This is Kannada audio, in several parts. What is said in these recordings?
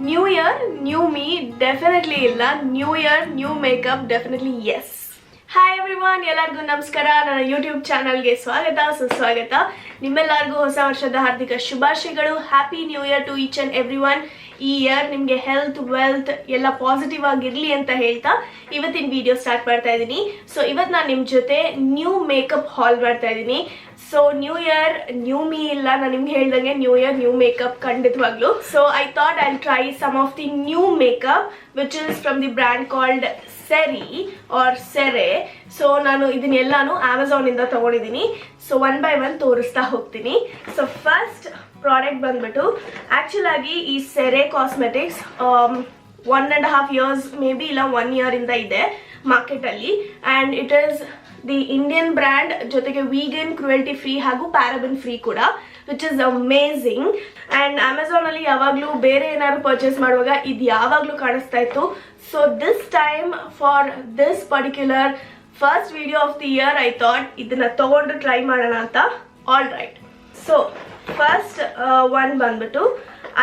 New year new me definitely ಇಲ್ಲ, new year new makeup definitely yes. Hi everyone, ಎಲ್ಲರಿಗೂ ನಮಸ್ಕಾರ. ನನ್ನ ಯೂಟ್ಯೂಬ್ ಚಾನಲ್ಗೆ ಸ್ವಾಗತ, ಸುಸ್ವಾಗತ. ನಿಮ್ಮೆಲ್ಲರಿಗೂ ಹೊಸ ವರ್ಷದ ಹಾರ್ದಿಕ ಶುಭಾಶಯಗಳು. Happy new year to each and everyone. ಈ ಇಯರ್ ನಿಮಗೆ ಹೆಲ್ತ್, ವೆಲ್ತ್ ಎಲ್ಲ ಪಾಸಿಟಿವ್ ಆಗಿರಲಿ ಅಂತ ಹೇಳ್ತಾ ಇವತ್ತಿನ ವಿಡಿಯೋ ಸ್ಟಾರ್ಟ್ ಮಾಡ್ತಾ ಇದ್ದೀನಿ. ಸೊ ಇವತ್ತು ನಾನು ನಿಮ್ಮ ಜೊತೆ ನ್ಯೂ ಮೇಕಪ್ ಹಾಲ್ ಮಾಡ್ತಾ ಇದ್ದೀನಿ. So new year new me ಇಲ್ಲ, ನಾನು ನಿಮ್ಗೆ ಹೇಳ್ದಂಗೆ ನ್ಯೂ ಇಯರ್ ನ್ಯೂ ಮೇಕಪ್ ಖಂಡಿತವಾಗ್ಲು. So I thought I try some of the new makeup which is from the brand called Seri or Sere. So ನಾನು ಇದನ್ನೆಲ್ಲಾನು ಅಮೆಝಾನ್ ಇಂದ ತಗೊಂಡಿದ್ದೀನಿ. ಸೊ ಒನ್ ಬೈ ಒನ್ ತೋರಿಸ್ತಾ ಹೋಗ್ತೀನಿ. ಸೊ ಫಸ್ಟ್ ಪ್ರಾಡಕ್ಟ್ ಬಂದ್ಬಿಟ್ಟು ಆಕ್ಚುಲ್ ಆಗಿ ಈ ಸೆರೆ ಕಾಸ್ಮೆಟಿಕ್ಸ್ 1.5 years ಮೇ ಬಿ ಇಲ್ಲ 1 year ಇಂದ ಇದೆ ಮಾರ್ಕೆಟ್ ಅಲ್ಲಿ. And it is the Indian brand, ಜೊತೆಗೆ ವೀಗನ್, ಕ್ರುಯಲ್ಟಿ ಫ್ರೀ ಹಾಗೂ ಪ್ಯಾರಾಬಿನ್ ಫ್ರೀ ಕೂಡ, which is amazing. And Amazon ಅಲ್ಲಿ ಯಾವಾಗ್ಲೂ ಬೇರೆ ಏನಾದ್ರು ಪರ್ಚೇಸ್ ಮಾಡುವಾಗ ಇದು ಯಾವಾಗ್ಲೂ ಕಾಣಿಸ್ತಾ ಇತ್ತು. So this time for this particular first video of the year I thought ಇದನ್ನ ತಗೊಂಡು ಟ್ರೈ ಮಾಡೋಣ ಅಂತ. All right, so first one ಬಂದ್ಬಿಟ್ಟು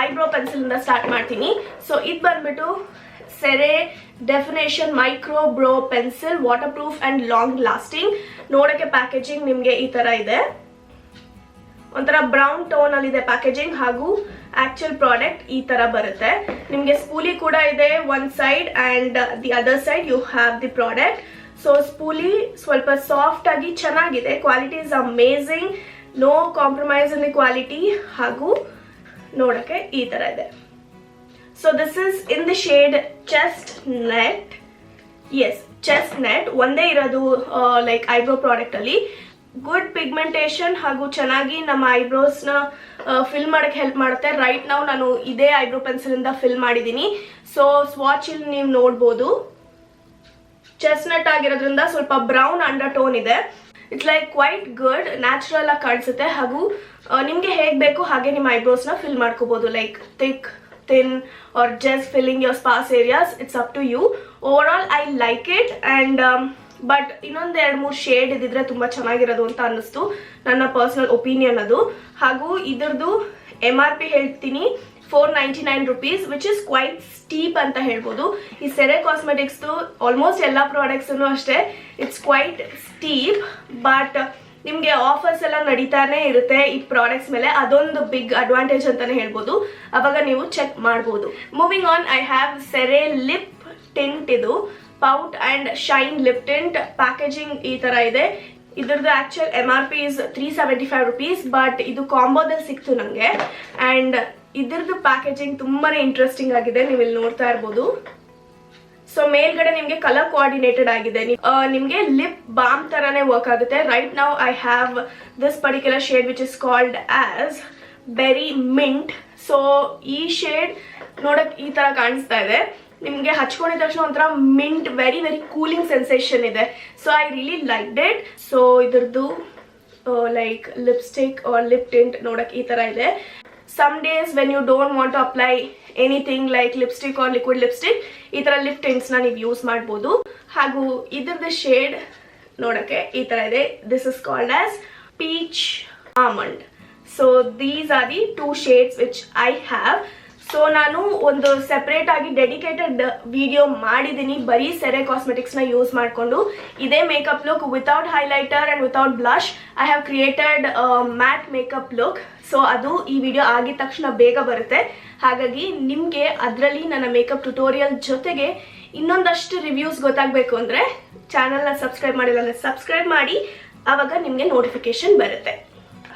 ಐಬ್ರೋ ಪೆನ್ಸಿಲ್ ಇಂದ ಸ್ಟಾರ್ಟ್ ಮಾಡ್ತೀನಿ. ಸೊ ಇದು ಬಂದ್ಬಿಟ್ಟು ಸೆರೆ definition micro bro pencil, water proof and long lasting. ನೋಡಕ್ಕೆ ಪ್ಯಾಕೇಜಿಂಗ್ ನಿಮ್ಗೆ ಈ ತರ ಇದೆ, ಒಂಥರ ಬ್ರೌನ್ ಟೋನ್ ಅಲ್ಲಿ ಇದೆ ಪ್ಯಾಕೇಜಿಂಗ್, ಹಾಗೂ ಆಕ್ಚುಯಲ್ ಪ್ರಾಡಕ್ಟ್ ಈ ತರ ಬರುತ್ತೆ. ನಿಮ್ಗೆ ಸ್ಪೂಲಿ ಕೂಡ ಇದೆ one side and the other side you have the product. So spoolie ಸ್ವಲ್ಪ ಸಾಫ್ಟ್ ಆಗಿ ಚೆನ್ನಾಗಿದೆ, quality is amazing, no compromise in the quality, ಹಾಗೂ ನೋಡಕ್ಕೆ ಈ ತರ ಇದೆ. So this is in the shade chestnut. Yes, chestnut ಒಂದೇ ಇರೋದು ಲೈಕ್ ಐಬ್ರೋ ಪ್ರಾಡಕ್ಟ್ ಅಲ್ಲಿ. ಗುಡ್ ಪಿಗ್ಮೆಂಟೇಶನ್ ಹಾಗೂ ಚೆನ್ನಾಗಿ ನಮ್ಮ ಐಬ್ರೋಸ್ ನ ಫಿಲ್ ಮಾಡಕ್ಕೆ ಹೆಲ್ಪ್ ಮಾಡುತ್ತೆ. ರೈಟ್ ನಾವು ನಾನು ಇದೇ ಐಬ್ರೋ ಪೆನ್ಸಿಲ್ ಇಂದ ಫಿಲ್ ಮಾಡಿದ್ದೀನಿ. ಸೊ ಸ್ವಾಚ್ ಇಲ್ಲಿ ನೀವು ನೋಡ್ಬೋದು, ಚೆಸ್ಟ್ ನೆಟ್ ಆಗಿರೋದ್ರಿಂದ ಸ್ವಲ್ಪ ಬ್ರೌನ್ ಅಂಡರ್ ಟೋನ್ ಇದೆ. It's like quite good, natural ಆಗಿ ಕಾಣಿಸುತ್ತೆ, ಹಾಗೂ ನಿಮ್ಗೆ ಹೇಗ್ ಬೇಕು ಹಾಗೆ ನಿಮ್ಮ ಐಬ್ರೋಸ್ ನ ಫಿಲ್ ಮಾಡ್ಕೋಬಹುದು, like thick, thin or just filling your sparse areas. It's up to you. Overall I like it and but ಇನ್ನೊಂದು 2-3 ಶೇಡ್ ಇದಿದ್ರೆ ತುಂಬಾ ಚೆನ್ನಾಗಿರೋದು ಅಂತ ಅನ್ನಿಸ್ತು, ನನ್ನ ಪರ್ಸನಲ್ ಒಪಿನಿಯನ್ ಅದು. ಹಾಗೂ ಇದ್ರದ್ದು MRP ಹೇಳ್ತೀನಿ 499 rupees, which is quite steep ಅಂತ ಹೇಳ್ಬೋದು. ಈ ಸೆರೆ ಕಾಸ್ಮೆಟಿಕ್ಸ್ ಆಲ್ಮೋಸ್ಟ್ ಎಲ್ಲ ಪ್ರಾಡಕ್ಟ್ಸ್ ಅಷ್ಟೇ ಇಟ್ಸ್ ಕ್ವೈಟ್ ಸ್ಟೀಪ್, ಬಟ್ ನಿಮ್ಗೆ ಆಫರ್ಸ್ ಎಲ್ಲ ನಡೀತಾನೆ ಇರುತ್ತೆ ಈ ಪ್ರಾಡಕ್ಟ್ಸ್ ಮೇಲೆ, ಅದೊಂದು ಬಿಗ್ ಅಡ್ವಾಂಟೇಜ್ ಅಂತಾನೆ ಹೇಳ್ಬೋದು. ಅವಾಗ ನೀವು ಚೆಕ್ ಮಾಡ್ಬೋದು. Moving on, I have Sere lip tint. ಇದು pout and shine lip tint. Packaging ಈ ತರ ಇದೆ. ಇದ್ರದ್ದು actual MRP is 375 rupees, but ಇದು ಕಾಂಬೋದಲ್ಲಿ ಸಿಕ್ತು ನಂಗೆ. ಅಂಡ್ ಇದ್ರದ್ದು ಪ್ಯಾಕೇಜಿಂಗ್ ತುಂಬಾನೇ ಇಂಟ್ರೆಸ್ಟಿಂಗ್ ಆಗಿದೆ, ನೀವು ಇಲ್ಲಿ ನೋಡ್ತಾ ಇರ್ಬೋದು. ಸೊ ಮೇಲ್ಗಡೆ ನಿಮ್ಗೆ ಕಲರ್ ಕೋಆರ್ಡಿನೇಟೆಡ್ ಆಗಿದೆ, ನಿಮ್ಗೆ ಲಿಪ್ ಬಾಮ್ ತರಾನೇ ವರ್ಕ್ ಆಗುತ್ತೆ. Right now I have this particular shade which is called as berry mint. So ಈ ಶೇಡ್ ನೋಡಕ್ ಈ ತರ ಕಾಣಿಸ್ತಾ ಇದೆ. ನಿಮ್ಗೆ ಹಚ್ಕೊಂಡಿದ ತಕ್ಷಣ ಒಂಥರ mint, very very cooling sensation ಇದೆ. So I really like it. So ಇದ್ರದ್ದು like lipstick or lip tint ನೋಡಕ್ ಈ ತರ ಇದೆ. Some days when you don't want to apply anything like lipstick or liquid lipstick, ಈ ತರ ಲಿಪ್ ಟಿಂಟ್ಸ್ ನ ನೀವು ಯೂಸ್ ಮಾಡಬಹುದು. ಹಾಗೂ ಇದ್ರದ್ದು ಶೇಡ್ ನೋಡಕ್ಕೆ ಈ ತರ ಇದೆ. This is called as peach almond. So these are the 2 shades which I have. So ನಾನು ಒಂದು ಸೆಪರೇಟ್ ಆಗಿ ಡೆಡಿಕೇಟೆಡ್ ವಿಡಿಯೋ ಮಾಡಿದ್ದೀನಿ ಬರೀ ಸೆರೆ ಕಾಸ್ಮೆಟಿಕ್ಸ್ ನ ಯೂಸ್ ಮಾಡಿಕೊಂಡು. ಇದೇ makeup look without highlighter and without blush I have created mat makeup look. So ಅದು ಈ ವಿಡಿಯೋ ಆಗಿದ ತಕ್ಷಣ ಬೇಗ ಬರುತ್ತೆ. ಹಾಗಾಗಿ ನಿಮ್ಗೆ ಅದರಲ್ಲಿ ನನ್ನ ಮೇಕಪ್ ಟ್ಯುಟೋರಿಯಲ್ ಜೊತೆಗೆ ಇನ್ನೊಂದಷ್ಟು ರಿವ್ಯೂಸ್ ಗೊತ್ತಾಗಬೇಕು ಅಂದ್ರೆ ಚಾನಲ್ನ ಸಬ್ಸ್ಕ್ರೈಬ್ ಮಾಡಿಲ್ಲ ಅಂದ್ರೆ ಸಬ್ಸ್ಕ್ರೈಬ್ ಮಾಡಿ, ಆವಾಗ ನಿಮ್ಗೆ ನೋಟಿಫಿಕೇಶನ್ ಬರುತ್ತೆ.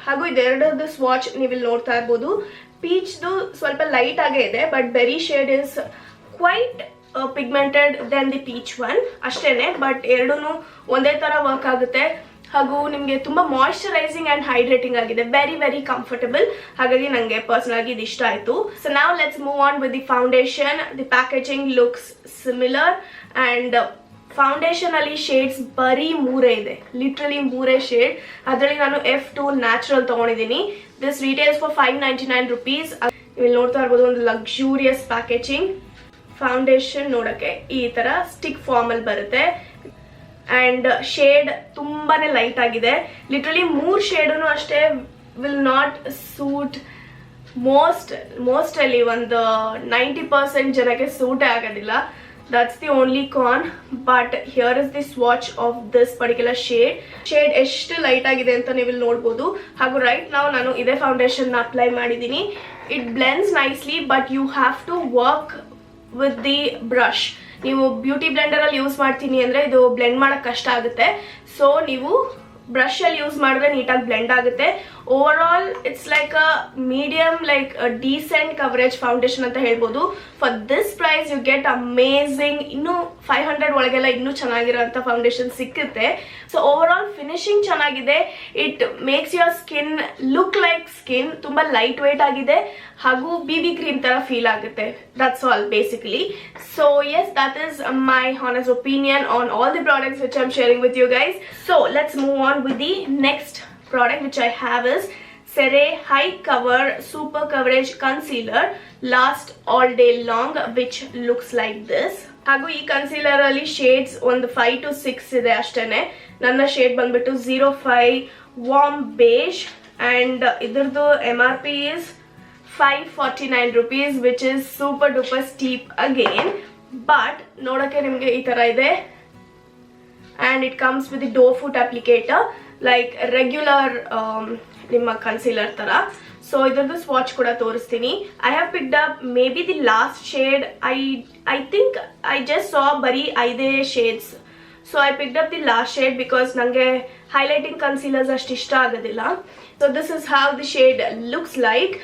ಹಾಗೂ ಇದೆರಡದ್ದು ಸ್ವಾಚ್ ನೀವಿಲ್ಲಿ ನೋಡ್ತಾ ಇರ್ಬೋದು. ಪೀಚ್ದು ಸ್ವಲ್ಪ ಲೈಟ್ ಆಗೇ ಇದೆ, but berry shade is quite pigmented then the peach one ಅಷ್ಟೇನೆ. ಬಟ್ ಎರಡೂ ಒಂದೇ ತರ ವರ್ಕ್ ಆಗುತ್ತೆ, ಹಾಗೂ ನಿಮಗೆ ತುಂಬಾ ಮಾಯಿಶ್ಚರೈಸಿಂಗ್ ಅಂಡ್ ಹೈಡ್ರೇಟಿಂಗ್ ಆಗಿದೆ, ವೆರಿ ವೆರಿ ಕಂಫರ್ಟಬಲ್. ಹಾಗಾಗಿ ನನಗೆ ಪರ್ಸನಲ್ ಆಗಿ ಇದು ಇಷ್ಟ ಆಯ್ತು. ಸೊ ನಾವ್ let's move on with the foundation. The packaging looks similar and foundation ಅಲ್ಲಿ ಶೇಡ್ಸ್ ಬರೀ 3 ಇದೆ, ಲಿಟ್ರಲಿ 3 ಶೇಡ್. ಅದರಲ್ಲಿ ನಾನು F2 ನ್ಯಾಚುರಲ್ ತಗೊಂಡಿದ್ದೀನಿ. This retails for 599 rupees. ಇಲ್ಲಿ ನೋಡ್ತಾ ಇರ್ಬೋದು ಒಂದು ಲಕ್ಸುರಿಯಸ್ ಪ್ಯಾಕೇಜಿಂಗ್. ಫೌಂಡೇಶನ್ ನೋಡಕ್ಕೆ ಈ ತರ ಸ್ಟಿಕ್ ಫಾರ್ಮ್ ಅಲ್ಲಿ ಬರುತ್ತೆ ಅಂಡ್ ಶೇಡ್ ತುಂಬಾನೇ ಲೈಟ್ ಆಗಿದೆ. ಲಿಟ್ರಲಿ 3 ಶೇಡ್ ಅಷ್ಟೇ ವಿಲ್ ನಾಟ್ ಸೂಟ್ ಮೋಸ್ಟಲ್ಲಿ ಒಂದು 90% ಜನಕ್ಕೆ ಸೂಟೇ ಆಗೋದಿಲ್ಲ. That's the only con. But here is the swatch of this particular shade ಎಷ್ಟು ಲೈಟ್ ಆಗಿದೆ ಅಂತ ನೀವು ಇಲ್ಲಿ ನೋಡ್ಬೋದು. ಹಾಗೂ ರೈಟ್ ನಾವು ನಾನು ಇದೇ ಫೌಂಡೇಶನ್ ಅಪ್ಲೈ ಮಾಡಿದ್ದೀನಿ. It blends nicely, but you have to work with the brush. ನೀವು ಬ್ಯೂಟಿ ಬ್ಲೆಂಡರಲ್ಲಿ ಯೂಸ್ ಮಾಡ್ತೀನಿ ಅಂದರೆ ಇದು ಬ್ಲೆಂಡ್ ಮಾಡೋಕ್ಕೆ ಕಷ್ಟ ಆಗುತ್ತೆ. ಸೊ ನೀವು ಬ್ರಷಲ್ಲಿ ಯೂಸ್ ಮಾಡಿದ್ರೆ ನೀಟಾಗಿ ಬ್ಲೆಂಡ್ ಆಗುತ್ತೆ. Overall it's like a medium, like decent coverage foundation ಅಂತ ಹೇಳ್ಬೋದು. For this price you get amazing. ಇನ್ನೂ 500 ಒಳಗೆಲ್ಲ ಇನ್ನೂ ಚೆನ್ನಾಗಿರೋಂಥ ಫೌಂಡೇಶನ್ ಸಿಕ್ಕುತ್ತೆ. ಸೊ ಓವರ್ ಆಲ್ ಫಿನಿಶಿಂಗ್ ಚೆನ್ನಾಗಿದೆ. It makes your skin look like skin. ತುಂಬ ಲೈಟ್ ವೇಟ್ ಆಗಿದೆ ಹಾಗೂ BB ಕ್ರೀಮ್ ಥರ ಫೀಲ್ ಆಗುತ್ತೆ. That's all basically. So yes, that is my honest opinion on all the products which I am sharing with you guys. So let's move on with the next product which I have is CeraVe High Cover Super Coverage Concealer Last All Day Long, which looks like this. ಹಾಗೂ ಈ ಕನ್ಸೀಲರ್ ಅಲ್ಲಿ ಶೇಡ್ಸ್ ಒಂದು 5 to 6 ಇದೆ ಅಷ್ಟೇನೆ. ನನ್ನ ಶೇಡ್ ಬಂದ್ಬಿಟ್ಟು 05 Warm Beige and ಇದ್ರದ್ದು MRP is 549 rupees, which is super duper steep again. But ನೋಡಕ್ಕೆ ನಿಮಗೆ ಈ ತರ ಇದೆ. And it comes with the doe foot applicator like regular ನಿಮ್ಮ ಕನ್ಸೀಲರ್ ತರ. ಸೊ ಇದರದ್ದು ಸ್ವಾಚ್ ಕೂಡ ತೋರಿಸ್ತೀನಿ. I have picked up may be the last shade. I think I just ಸಾ ಬರೀ 5 shades. So I picked up the last shade because ನನಗೆ ಹೈಲೈಟಿಂಗ್ ಕನ್ಸೀಲರ್ಸ್ ಅಷ್ಟು ಇಷ್ಟ ಆಗೋದಿಲ್ಲ. So this is how the shade looks like.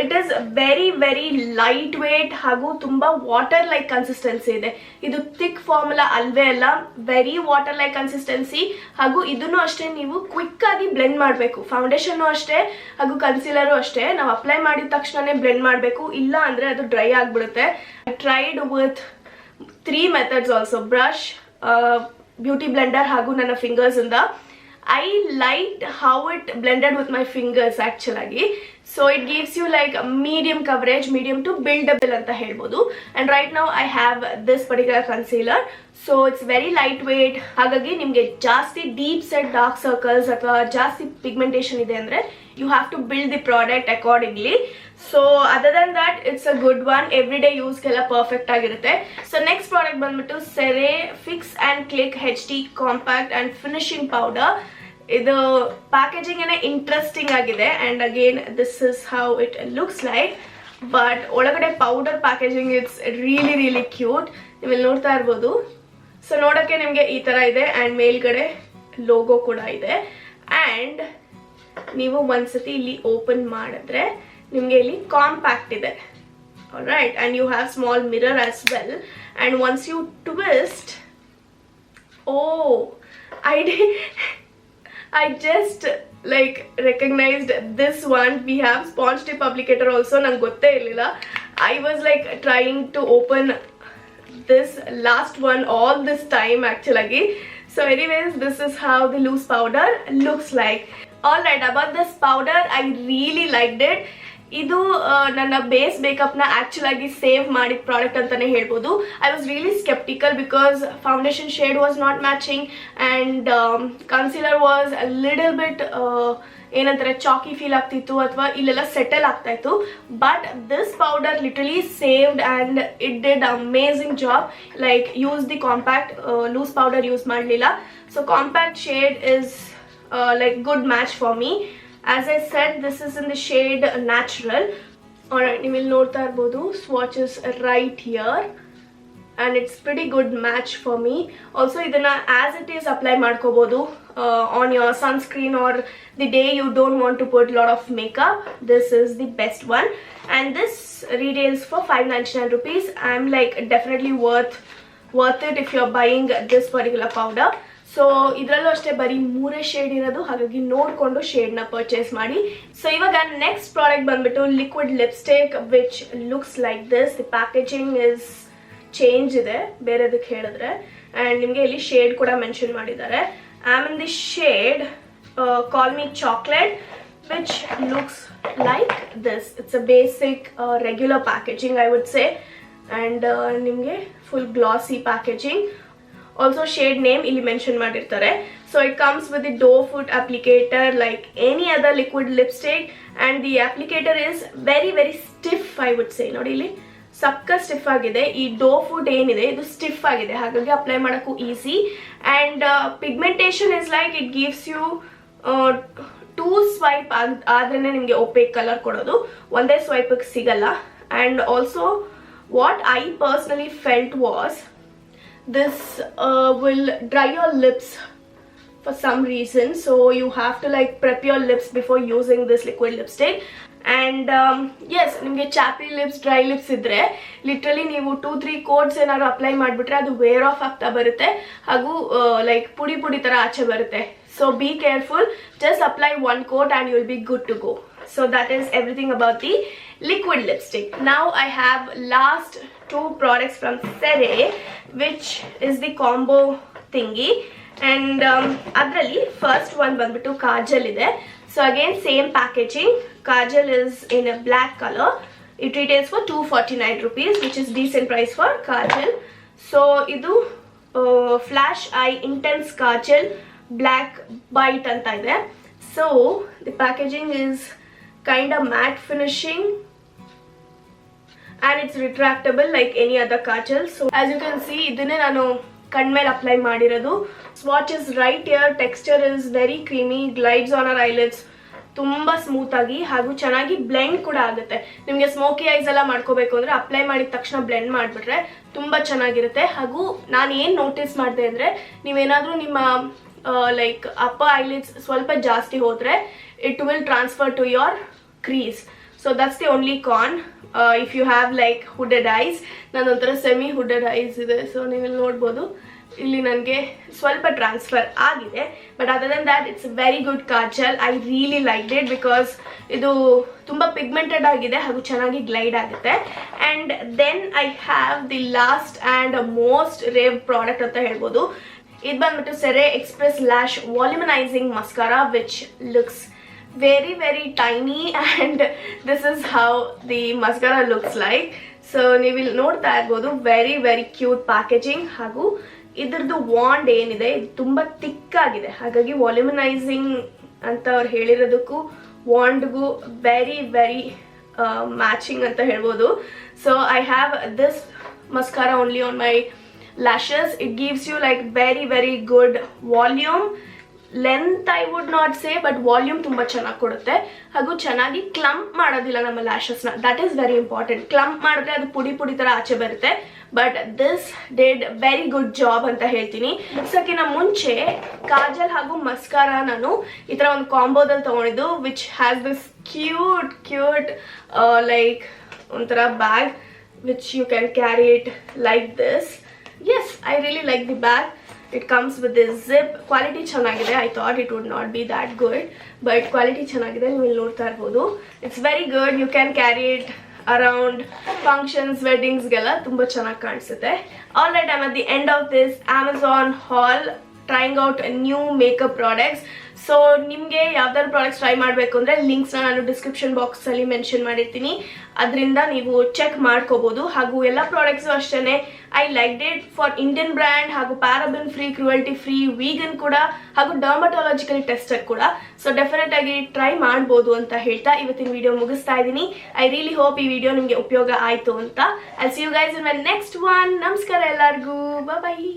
It is very light weight ಹಾಗೂ ತುಂಬ ವಾಟರ್ ಲೈಕ್ ಕನ್ಸಿಸ್ಟೆನ್ಸಿ ಇದೆ. ಇದು ಥಿಕ್ ಫಾರ್ಮುಲಾ ಅಲ್ವೇ ಅಲ್ಲ, ವೆರಿ ವಾಟರ್ ಲೈಕ್ ಕನ್ಸಿಸ್ಟೆನ್ಸಿ. ಹಾಗೂ ಇದನ್ನು ಅಷ್ಟೇ ನೀವು ಕ್ವಿಕ್ ಆಗಿ ಬ್ಲೆಂಡ್ ಮಾಡಬೇಕು. ಫೌಂಡೇಶನ್ನು ಅಷ್ಟೇ ಹಾಗೂ ಕನ್ಸೀಲರು ಅಷ್ಟೇ. ನಾವು ಅಪ್ಲೈ ಮಾಡಿದ ತಕ್ಷಣನೇ ಬ್ಲೆಂಡ್ ಮಾಡಬೇಕು, ಇಲ್ಲ ಅಂದರೆ ಅದು ಡ್ರೈ ಆಗಿಬಿಡುತ್ತೆ. I tried with 3 methods also: brush, beauty Blender ಹಾಗೂ ನನ್ನ ಫಿಂಗರ್ಸಿಂದ. I liked how it blended with my fingers actually. So it gives you like a medium coverage, medium to buildable anta helbodu. And right now I have this particular concealer. So it's very lightweight. Hagagi nimge ಜಾಸ್ತಿ deep set dark circles ಅಥವಾ ಜಾಸ್ತಿ pigmentation ಇದೆ ಅಂದ್ರೆ you have to build the product accordingly. So other than that, it's a good one. Everyday use ಗೆಲ್ಲ perfect ಆಗಿರುತ್ತೆ. So next product ಬಂದ್ಬಿಟ್ಟು CeraVe Fix and Click HD Compact and Finishing Powder. ಇದು ಪ್ಯಾಕೇಜಿಂಗ್ ಏನೇ ಇಂಟ್ರೆಸ್ಟಿಂಗ್ ಆಗಿದೆ. And again this is how it looks like. But ಒಳಗಡೆ powder packaging it's really cute. ನೀವು ಇಲ್ಲಿ ನೋಡ್ತಾ ಇರ್ಬೋದು. ಸೊ ನೋಡೋಕ್ಕೆ ನಿಮಗೆ ಈ ಥರ ಇದೆ ಆ್ಯಂಡ್ ಮೇಲ್ಗಡೆ ಲೋಗೋ ಕೂಡ ಇದೆ. ಆ್ಯಂಡ್ ನೀವು ಒಂದ್ಸತಿ ಇಲ್ಲಿ ಓಪನ್ ಮಾಡಿದ್ರೆ ನಿಮಗೆ ಇಲ್ಲಿ ಕಾಂಪ್ಯಾಕ್ಟ್ ಇದೆ. Alright, and you have small mirror as well. And once you twist, I just like recognized this one. We have sponge tip applicator also. Nange gotte irliಲ್ಲ. I was like trying to open this last one all this time actually. So anyways, this is how the loose powder looks like. Alright, about this powder, I really liked it. ಇದು ನನ್ನ ಬೇಸ್ ಮೇಕಪ್ನ ಆ್ಯಕ್ಚುಲ್ ಆಗಿ ಸೇವ್ ಮಾಡಿದ ಪ್ರಾಡಕ್ಟ್ ಅಂತಲೇ ಹೇಳ್ಬೋದು. I was really skeptical because foundation shade was not matching and concealer was little bit ಏನಂತಾರೆ ಚಾಕಿ ಫೀಲ್ ಆಗ್ತಿತ್ತು ಅಥವಾ ಇಲ್ಲೆಲ್ಲ ಸೆಟಲ್ ಆಗ್ತಾ ಇತ್ತು. But this powder literally saved and it did amazing job. Like use the compact, loose powder use ಮಾಡಲಿಲ್ಲ. So compact shade is like good match for me. As I said, this is in the shade Natural. Alright, you will note that both swatch is right here and it's pretty good match for me. Also idana as it is apply madkobodu on your sunscreen or the day you don't want to put lot of makeup. This is the best one and this retails for 599 rupees. I'm like definitely worth it if you're buying this particular powder. So ಇದರಲ್ಲೂ ಅಷ್ಟೇ ಬರೀ 3 ಶೇಡ್ ಇರೋದು, ಹಾಗಾಗಿ ನೋಡಿಕೊಂಡು ಶೇಡ್ನ ಪರ್ಚೇಸ್ ಮಾಡಿ. ಸೊ ಇವಾಗ ನೆಕ್ಸ್ಟ್ ಪ್ರಾಡಕ್ಟ್ ಬಂದ್ಬಿಟ್ಟು liquid lipstick which looks like this. The packaging is change ಇದೆ ಬೇರೆದಕ್ಕೆ ಹೇಳಿದ್ರೆ ಆ್ಯಂಡ್ ನಿಮಗೆ ಇಲ್ಲಿ ಶೇಡ್ ಕೂಡ ಮೆನ್ಷನ್ ಮಾಡಿದ್ದಾರೆ. I am in the shade call me chocolate which looks like this. It's a basic regular packaging I would say and ನಿಮಗೆ full glossy packaging. Also shade name ಇಲ್ಲಿ ಮೆನ್ಷನ್ ಮಾಡಿರ್ತಾರೆ. So it comes with the doe foot applicator like any other liquid lipstick and the applicator is very very stiff. I would say ನೋಡಿ ಇಲ್ಲಿ ಸಕ್ಕ ಸ್ಟಿಫ್ ಆಗಿದೆ. ಈ ಡೋ ಫುಡ್ ಏನಿದೆ ಇದು ಸ್ಟಿಫ್ ಆಗಿದೆ, ಹಾಗಾಗಿ ಅಪ್ಲೈ ಮಾಡೋಕ್ಕೂ easy. And pigmentation is like it gives you 2 swipe ಆದ್ರೇ ನಿಮಗೆ ಒಪೇಕ್ ಕಲರ್ ಕೊಡೋದು, ಒಂದೇ ಸ್ವೈಪ್ ಸಿಗಲ್ಲ. And also what I personally felt was this will dry your lips for some reason, so you have to like prep your lips before using this liquid lipstick. And yes, ನಿಮಗೆ ಚಾಪಿ ಲಿಪ್ಸ್ ಡ್ರೈ ಲಿಪ್ಸ್ ಇದ್ರೆ ಲಿಟ್ರಲಿ ನೀವು 2-3 ಕೋಟ್ಸ್ ಏನಾದ್ರು ಅಪ್ಲೈ ಮಾಡಿಬಿಟ್ರೆ ಅದು ವೇರ್ ಆಫ್ ಆಗ್ತಾ ಬರುತ್ತೆ, ಹಾಗೂ ಲೈಕ್ ಪುಡಿ ಪುಡಿ ತರ ಆಚೆ ಬರುತ್ತೆ. So be careful, just apply 1 coat and you will be good to go. So that is everything about the liquid lipstick. Now I have last 2 products from CeraVe, which is the combo thingy. And adರಲ್ಲಿ ಫಸ್ಟ್ ಒನ್ ಬಂದ್ಬಿಟ್ಟು ಕಾಜಲ್ ಇದೆ. So again same packaging. Kajal is in a black colour. It retails for 249 rupees, which is decent price for kajal. So ಇದು flash eye intense kajal black bite ಅಂತ ಇದೆ. So the packaging is kind of matte finishing and it's retractable like any other kajal. So as you can see, ಇದನ್ನೇ ನಾನು ಕಣ್ಮೇಲೆ ಅಪ್ಲೈ ಮಾಡಿರೋದು. Swatch is right here. Texture is very creamy, glides on our eyelids ತುಂಬ ಸ್ಮೂತ್ ಆಗಿ, ಹಾಗೂ ಚೆನ್ನಾಗಿ ಬ್ಲೆಂಡ್ ಕೂಡ ಆಗುತ್ತೆ. ನಿಮಗೆ ಸ್ಮೋಕಿ ಐಸ್ ಎಲ್ಲ ಮಾಡ್ಕೋಬೇಕು ಅಂದರೆ ಅಪ್ಲೈ ಮಾಡಿದ ತಕ್ಷಣ ಬ್ಲೆಂಡ್ ಮಾಡಿಬಿಟ್ರೆ ತುಂಬ ಚೆನ್ನಾಗಿರುತ್ತೆ. ಹಾಗೂ ನಾನು ಏನು ನೋಟಿಸ್ ಮಾಡಿದೆ ಅಂದರೆ, ನೀವೇನಾದರೂ ನಿಮ್ಮ ಲೈಕ್ ಅಪ್ಪರ್ ಐಲಿಡ್ಸ್ ಸ್ವಲ್ಪ ಜಾಸ್ತಿ ಹೋದರೆ it will transfer to your crease. So that's the only con. If you have like hooded eyes, ನನ್ನೊಂಥರ ಸೆಮಿ ಹುಡೆಡ್ ಐಸ್ ಇದೆ. ಸೊ ನೀವು ನೋಡ್ಬೋದು ಇಲ್ಲಿ ನನಗೆ ಸ್ವಲ್ಪ ಟ್ರಾನ್ಸ್ಫರ್ ಆಗಿದೆ. But other than that it's very good kajal. I really like it because ಇದು ತುಂಬ ಪಿಗ್ಮೆಂಟೆಡ್ ಆಗಿದೆ ಹಾಗೂ ಚೆನ್ನಾಗಿ ಗ್ಲೈಡ್ ಆಗುತ್ತೆ. And then I have the last and most rave product ಅಂತ ಹೇಳ್ಬೋದು. ಇದು ಬಂದ್ಬಿಟ್ಟು CeraVe express lash volumizing mascara, which looks very very tiny, and this is how the mascara looks like. So ನೀವು ಇಲ್ಲಿ ನೋಡ್ತಾ ಇರ್ಬೋದು ವೆರಿ ವೆರಿ ಕ್ಯೂಟ್ ಪ್ಯಾಕೇಜಿಂಗ್. ಹಾಗೂ ಇದ್ರದ್ದು ವಾಂಡ್ ಏನಿದೆ ಇದು ತುಂಬ ಥಿಕ್ ಆಗಿದೆ, ಹಾಗಾಗಿ ವಾಲ್ಯುಮನೈಸಿಂಗ್ ಅಂತ ಅವ್ರು ಹೇಳಿರೋದಕ್ಕೂ ವಾಂಡ್ಗೂ ವೆರಿ ವೆರಿ ಮ್ಯಾಚಿಂಗ್ ಅಂತ ಹೇಳ್ಬೋದು. So I have this mascara only on my lashes. It gives you like very very good volume. Length I would not say, but volume ತುಂಬ ಚೆನ್ನಾಗಿ ಕೊಡುತ್ತೆ. ಹಾಗೂ ಚೆನ್ನಾಗಿ ಕ್ಲಂಪ್ ಮಾಡೋದಿಲ್ಲ ನಮ್ಮ ಲ್ಯಾಶಸ್ನ. That is very important. Clump ಮಾಡಿದ್ರೆ ಅದು ಪುಡಿ ಪುಡಿ ಥರ ಆಚೆ ಬರುತ್ತೆ. But this did very good job ಅಂತ ಹೇಳ್ತೀನಿ. ಮುಗ್ಸೋಕ್ಕಿಂತ ಮುಂಚೆ ಕಾಜಲ್ ಹಾಗೂ ಮಸ್ಕಾರ ನಾನು ಈ ಥರ ಒಂದು ಕಾಂಬೋದಲ್ಲಿ ತೊಗೊಂಡಿದ್ದು, which has this cute cute like ಒಂಥರ bag, which you can carry it like this. Yes, I really like the bag. It comes with this zip. Quality ಚೆನ್ನಾಗಿದೆ. I thought it would not be that good, but quality ಚೆನ್ನಾಗಿದೆ. ನೀವು ಇಲ್ಲಿ ನೋಡ್ತಾ ಇರ್ಬೋದು. It's very good. You can carry it around functions, weddings ಗೆಲ್ಲ ತುಂಬ ಚೆನ್ನಾಗಿ ಕಾಣಿಸುತ್ತೆ. Alright, I'm at the end of this Amazon haul, trying out new makeup products. So ನಿಮಗೆ ಯಾವ್ದಾದ್ರು ಪ್ರಾಡಕ್ಟ್ಸ್ ಟ್ರೈ ಮಾಡಬೇಕು ಅಂದರೆ ಲಿಂಕ್ಸ್ನ ನಾನು ಡಿಸ್ಕ್ರಿಪ್ಷನ್ ಬಾಕ್ಸಲ್ಲಿ ಮೆನ್ಷನ್ ಮಾಡಿರ್ತೀನಿ, ಅದರಿಂದ ನೀವು ಚೆಕ್ ಮಾಡ್ಕೋಬೋದು. ಹಾಗೂ ಎಲ್ಲ ಪ್ರಾಡಕ್ಟ್ಸು ಅಷ್ಟೇ I like it for Indian brand, ಹಾಗೂ paraben free, cruelty free, vegan ಕೂಡ, ಹಾಗೂ ಡರ್ಮಟಾಲಜಿಕಲಿ ಟೆಸ್ಟೆಡ್ ಕೂಡ. ಸೊ ಡೆಫಿನೆಟ್ ಆಗಿ ಟ್ರೈ ಮಾಡ್ಬೋದು ಅಂತ ಹೇಳ್ತಾ ಇವತ್ತಿನ ವಿಡಿಯೋ ಮುಗಿಸ್ತಾ ಇದ್ದೀನಿ. ಐ ರಿಯಲಿ ಹೋಪ್ ಈ ವಿಡಿಯೋ ನಿಮಗೆ ಉಪಯೋಗ ಆಯಿತು ಅಂತ. I see you guys in my next one. ನಮಸ್ಕಾರ ಎಲ್ಲರಿಗೂ, ಬಾಯ್.